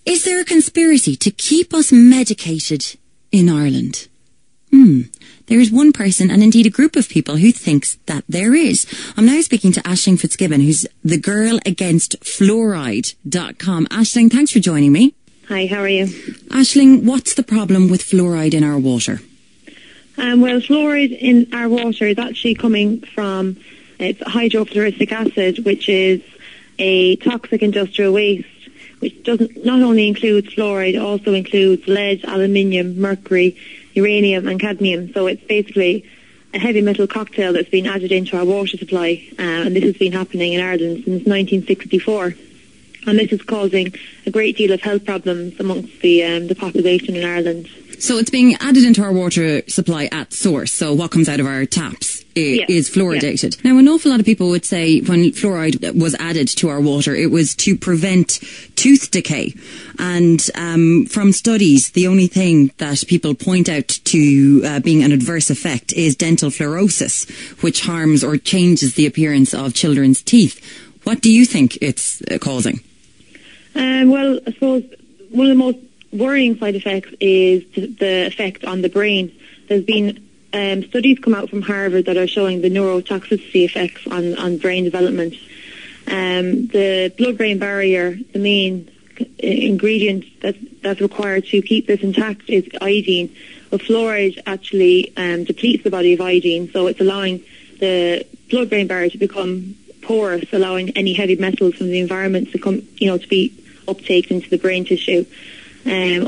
Is there a conspiracy to keep us medicated in Ireland? There is one person, and indeed a group of people, who thinks that there is. I'm now speaking to Aisling Fitzgibbon, who's the girl against Fluoride.com. Aisling, thanks for joining me. Hi, how are you? Aisling, what's the problem with fluoride in our water? Well, fluoride in our water is actually coming from it's hydrofluoric acid, which is a toxic industrial waste, which doesn't not only includes fluoride, it also includes lead, aluminium, mercury, uranium and cadmium. So it's basically a heavy metal cocktail that's been added into our water supply, and this has been happening in Ireland since 1964. And this is causing a great deal of health problems amongst the population in Ireland. So it's being added into our water supply at source. So what comes out of our taps is fluoridated. Yeah. Now, an awful lot of people would say when fluoride was added to our water, it was to prevent tooth decay. And from studies, the only thing that people point out to being an adverse effect is dental fluorosis, which harms or changes the appearance of children's teeth. What do you think it's causing? Well, I suppose one of the most worrying side effects is the effect on the brain. There's been studies come out from Harvard that are showing the neurotoxicity effects on brain development. The blood-brain barrier, the main ingredient that's required to keep this intact is iodine. But fluoride actually depletes the body of iodine, so it's allowing the blood-brain barrier to become porous, allowing any heavy metals from the environment to come, to be uptaked into the brain tissue.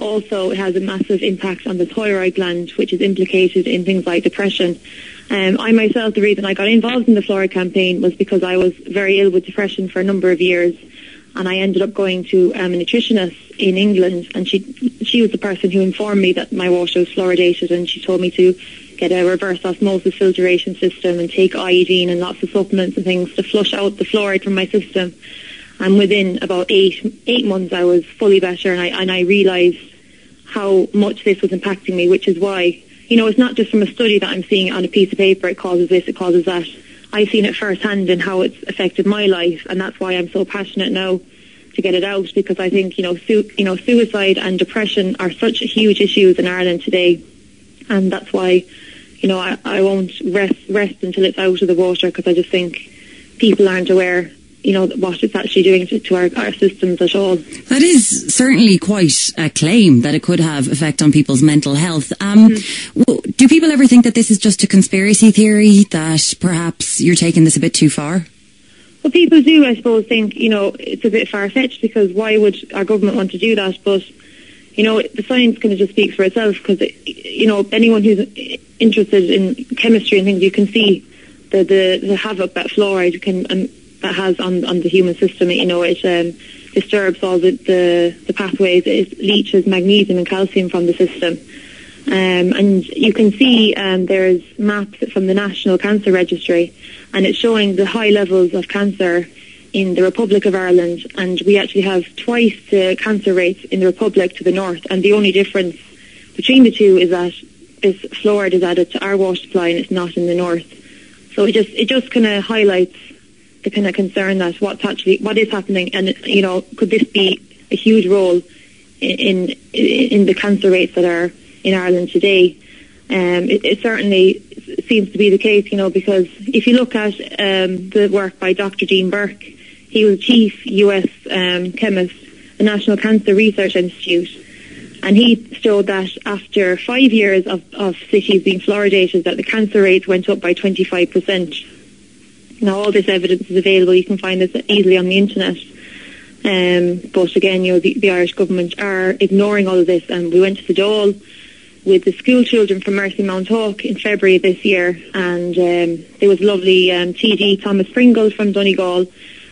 Also, it has a massive impact on the thyroid gland, which is implicated in things like depression. I myself, the reason I got involved in the fluoride campaign was because I was very ill with depression for a number of years, and I ended up going to a nutritionist in England, and she was the person who informed me that my water was fluoridated, and she told me to get a reverse osmosis filtration system and take iodine and lots of supplements and things to flush out the fluoride from my system. And within about eight months, I was fully better, and I realised how much this was impacting me, which is why, it's not just from a study that I'm seeing on a piece of paper, it causes this, it causes that. I've seen it firsthand in how it's affected my life, and that's why I'm so passionate now to get it out, because I think, suicide and depression are such huge issues in Ireland today, and that's why, I won't rest until it's out of the water, because I just think people aren't aware what it's actually doing to our systems at all. That is certainly quite a claim that it could have effect on people's mental health. Do people ever think that this is just a conspiracy theory, that perhaps you're taking this a bit too far? Well, people do, I suppose, think, it's a bit far-fetched, because why would our government want to do that? But, the science kind of just speaks for itself, because, anyone who's interested in chemistry and things, you can see the havoc that fluoride can that has on the human system. It disturbs all the pathways. It leaches magnesium and calcium from the system. And you can see there's maps from the National Cancer Registry, and it's showing the high levels of cancer in the Republic of Ireland, and we actually have twice the cancer rates in the Republic to the north, and the only difference between the two is that this fluoride is added to our water supply and it's not in the north. So it just kind of highlights the kind of concern that what is happening, and could this be a huge role in the cancer rates that are in Ireland today? It certainly seems to be the case, because if you look at the work by Dr. Dean Burke, he was chief US chemist, the National Cancer Research Institute, and he showed that after 5 years of cities being fluoridated, that the cancer rates went up by 25%. Now, all this evidence is available. You can find this easily on the internet. But again, the Irish government are ignoring all of this. And we went to the Dáil with the school children from Mercy Mount Hawk in February this year. And there was lovely TD Thomas Pringle from Donegal.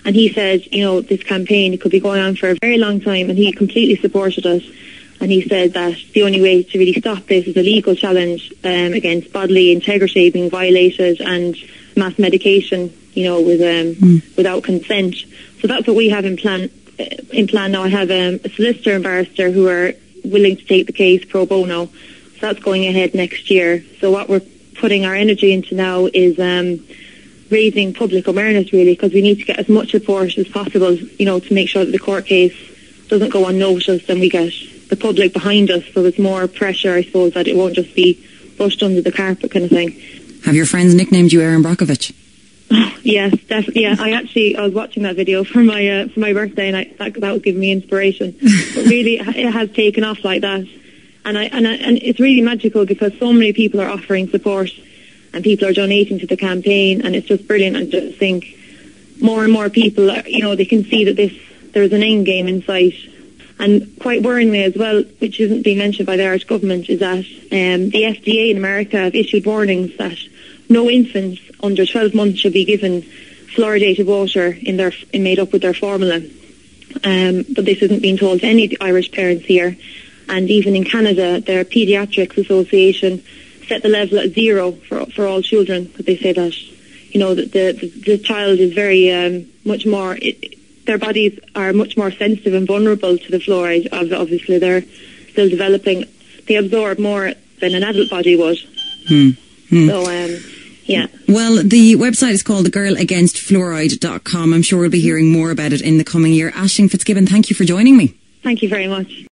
And he said, this campaign could be going on for a very long time. And he completely supported it. And he said that the only way to really stop this is a legal challenge against bodily integrity being violated and mass medication, without consent. So that's what we have in plan now. I have a solicitor and barrister who are willing to take the case pro bono. So that's going ahead next year. So what we're putting our energy into now is raising public awareness, really, because we need to get as much support as possible, to make sure that the court case doesn't go unnoticed, and we get the public behind us, so there's more pressure, I suppose, that it won't just be brushed under the carpet kind of thing. Have your friends nicknamed you Erin Brockovich? Yes, definitely. Yeah, I was watching that video for my birthday, and that was giving me inspiration. But really, it has taken off like that, and it's really magical because so many people are offering support, and people are donating to the campaign, and it's just brilliant. I just think more and more people, they can see that there's an end game in sight. And quite worryingly as well, which isn't being mentioned by the Irish government, is that the FDA in America have issued warnings that no infants under 12 months should be given fluoridated water made up with their formula. But this isn't being told to any Irish parents here. And even in Canada, their Paediatrics Association set the level at 0 for all children, because they say that that the child is very much more. Their bodies are much more sensitive and vulnerable to the fluoride. Obviously, they're still developing. They absorb more than an adult body would. So, yeah. Well, the website is called thegirlagainstfluoride.com. I'm sure we'll be hearing more about it in the coming year. Aisling Fitzgibbon, thank you for joining me. Thank you very much.